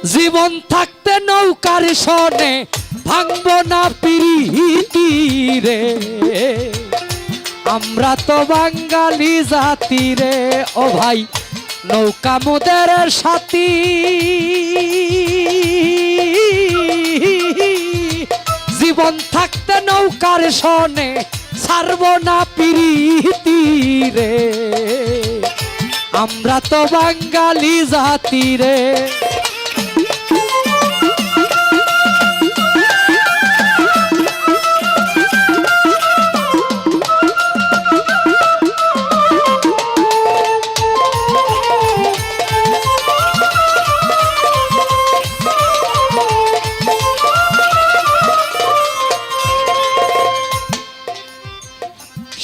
জীবন থাকতে নৌকার সনে ভাঙব না পিরিতি রে। আমরা তো বাঙালি জাতি রে ও ভাই, নৌকা মোদের সাথী। জীবন থাকতে নৌকার সনে ছাড়ব না পিরিতি রে। আমরা তো বাঙালি জাতি রে।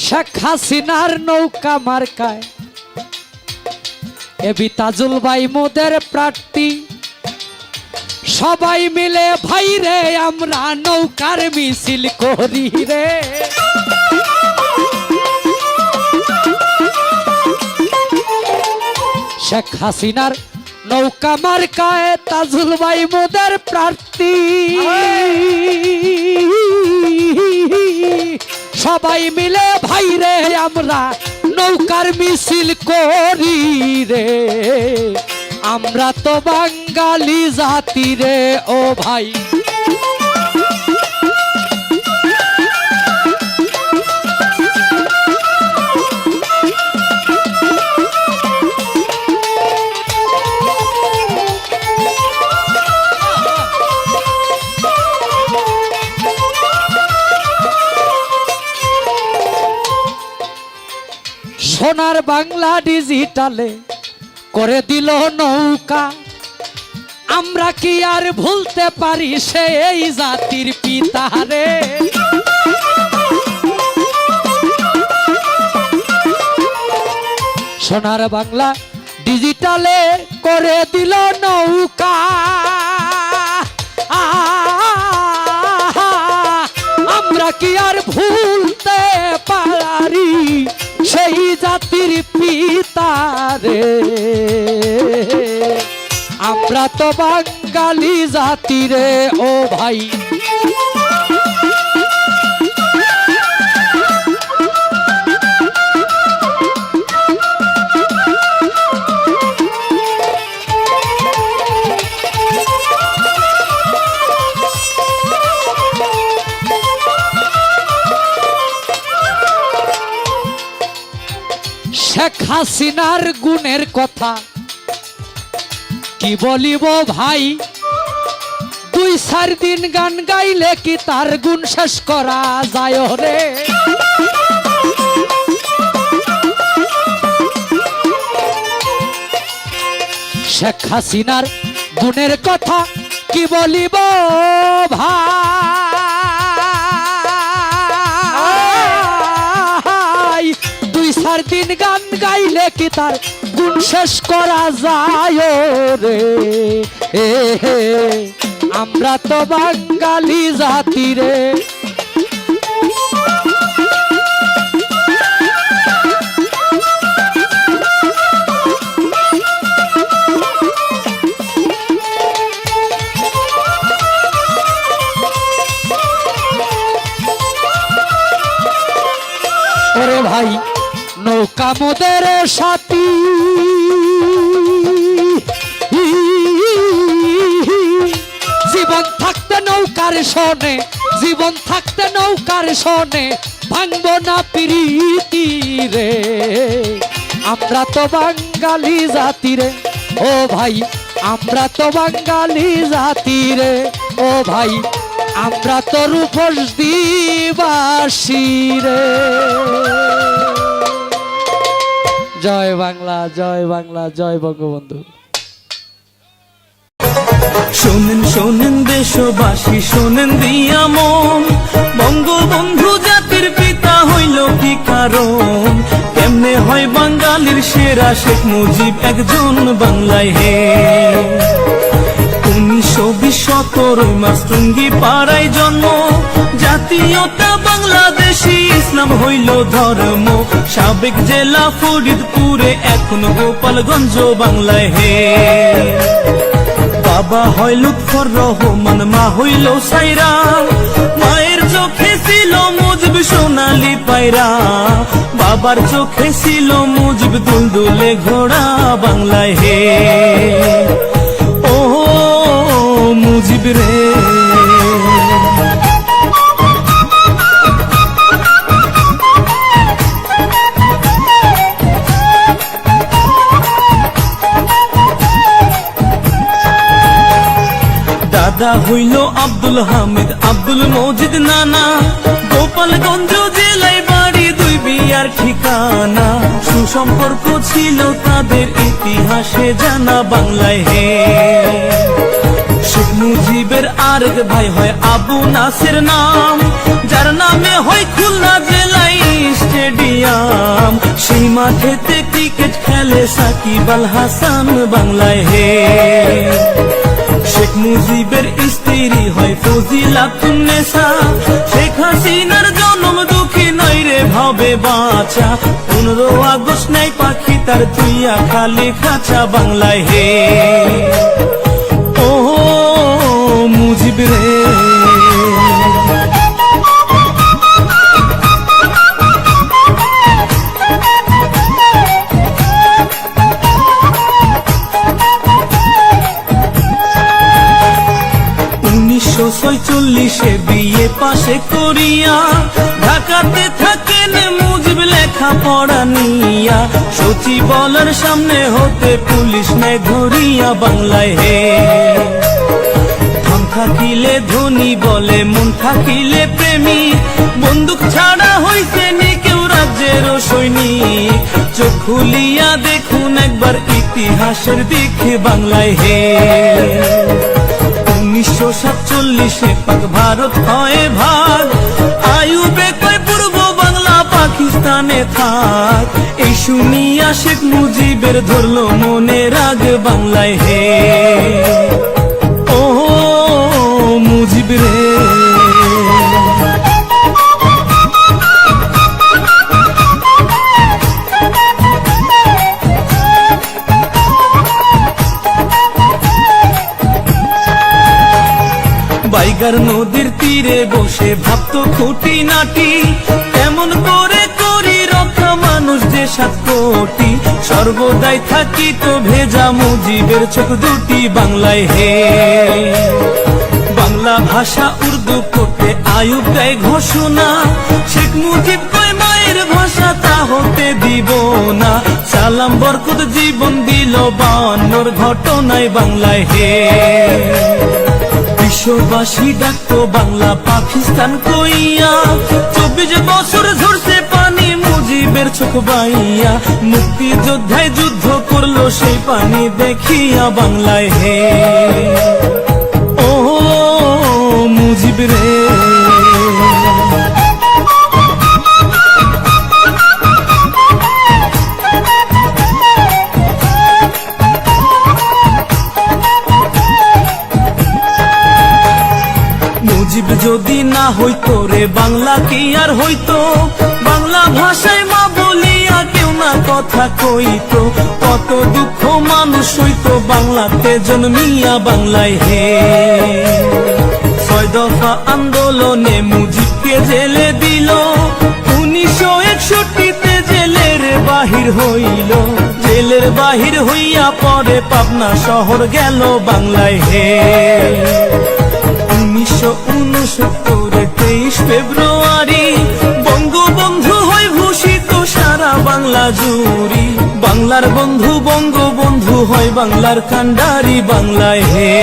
শেখ হাসিনার নৌকা মার্কায় এবি তাজুল ভাই মোদের প্রার্থী। সবাই মিলে ভাই রে আমরা নৌকার মিছিল করি রে। শেখ হাসিনার নৌকা মার্কায় তাজুল ভাই মোদের প্রার্থী। সবাই মিলে ভাই রে আমরা নৌকার মিছিল করি রে। আমরা তো বাঙালি জাতি রে ও ভাই। সোনার বাংলা ডিজিটালে করে দিল নৌকা। আমরা কি আর ভুলতে পারি সেই জাতির পিতা রে। সোনার বাংলা ডিজিটালে করে দিল নৌকা। আমরা কি আর ভুলতে পারি সেই জাতির পিতা রে। আমরা তো বাঙালি জাতি রে ও ভাই। শেখ হাসিনার গুণের কথা কি বলিব ভাই। 2-4 দিন গান গাইলে কি তার গুণ শেষ করা যায় রে। শেখ হাসিনার গুণের কথা কি বলিব ভাই। 2-4 দিন গান গাইলে কি তার গুণ শেষ করা যায় রে। আমরা তো বাঙালি জাতি রে। ওরে ভাই নৌকা মোদের সাথী। জীবন থাকতে নৌকার সনে, জীবন থাকতে নৌকার সনে ভাঙব না পিরিতি রে। আমরা তো বাঙালি জাতি রে ও ভাই। আমরা তো বাঙালি জাতি রে ও ভাই। আমরা তো রূপসদীবাসী রে। জয় বাংলা, জয় বাংলা, জয় বঙ্গবন্ধু। শোনেন শোনেন দেশবাসী, শোনেন দিয়া মন, বঙ্গবন্ধু জাতির পিতা হইল কি কারণ? কেমনে হয় বাঙালির সেরা শেখ মুজিব একজন বাংলায় হে। 1920 মাস টুঙ্গি পাড়ায় জন্ম, জাতীয়তা বাংলাদেশি, ইসলাম হইল ধর্ম। সাবেক জেলা ফরিদপুরে, এখন গোপালগঞ্জ বাংলায় হে। বাবা হয় লুৎফর রহমান, মা হইল সাইরা, মায়ের চোখে ছিল মুজিব সোনালি পায়রা, বাবার চোখে ছিল মুজিব দুলদুলে ঘোড়া বাংলায় হে। ও মুজিব রে, দাদা হইল আব্দুল হামিদ, আব্দুল মজিদ নানা, গোপালগঞ্জ জেলায় বাড়ি, দুই বিয়ার ঠিকানা, সুসম্পর্ক ছিল তাদের ইতিহাসে জানা বাংলায় হে। শেখ মুজিবের আরেক ভাই হয় আবু নাসের নাম, যার নামে হয় খুলনা জেলায় স্টেডিয়াম, সেই মাঠেতে ক্রিকেট খেলে সাকিব আল হাসান বাংলায় হে। শেখ মুজিবের স্ত্রী হয় ফজিলাতুন্নেসা, শেখ হাসিনার জন্ম দুঃখী নয় রে ভাবে বাঁচা, 15 আগস্ট নাই পাখি তার তুইয়া খালি খাঁচা বাংলায় হে। ও মুজিব রে, '46 বিয়ে পাশে করিয়া ঢাকাতে থাকেন মুজিব লেখা পড়া নিয়া, সচিবালয়ের সামনে হতে পুলিশ নেয় ধরিয়া বাংলায় হে। ধন থাকিলে ধনী বলে, মন থাকিলে প্রেমী, বন্দুক ছাড়া হইছে নি কেউ রাজ্যের সৈনিক, চোখ খুলিয়া দেখুন একবার ইতিহাসের দিকে বাংলায় হে। 1947 পাক ভারত হয় ভাগ, আইয়ুবে কয় পূর্ব বাংলা পাকিস্তানে থাক, এই শুনিয়া শেখ মুজিবের ধরলো মনে রাগ বাংলায় হে। ও মুজিব রে, বাইগার নদীর তীরে বসে ভাবতো খুঁটি নাটি, এমন করে করি রক্ষা মানুষ যে 7 কোটি, সর্বদাই থাকিত ভেজা মুজিবের চোখ দুটি বাংলায় হে। বাংলা ভাষা উর্দু করতে আইয়ুব দেয় ঘোষণা, শেখ মুজিব কয় মায়ের ভাষা তা হতে দিব না, সালাম বরকত জীবন দিল 52 ঘটনায় বাংলায় হে। বিশ্ববাসী ডাকতো বাংলা পাকিস্তান কইয়া, 24 বছর ঝরছে পানি মুজিবের চোখ বাইয়া, মুক্তিযোদ্ধায় যুদ্ধ করলো সেই পানি দেখিয়া বাংলায় হে। ও মুজিব রে, মুজিব যদি না হইতো রে বাংলা কি আর হইতো, বাংলা ভাষায় মা বলিয়া কেউ না কথা কইতো, কত দুঃখ মানুষ হইতো বাংলাতে জন্মিয়া বাংলায় হে। 6 দফা আন্দোলনে মুজিবকে জেলে দিল, 1961 জেলের বাহির হইল, জেলের বাহির হইয়া পরে পাবনা শহর গেল বাংলায় হে। 1969 23 ফেব্রুয়ারি বঙ্গবন্ধু হয় ভূষিত সারা বাংলা জুড়ি, বাংলার বন্ধু বঙ্গবন্ধু হয় বাংলার কান্ডারি বাংলায় হে।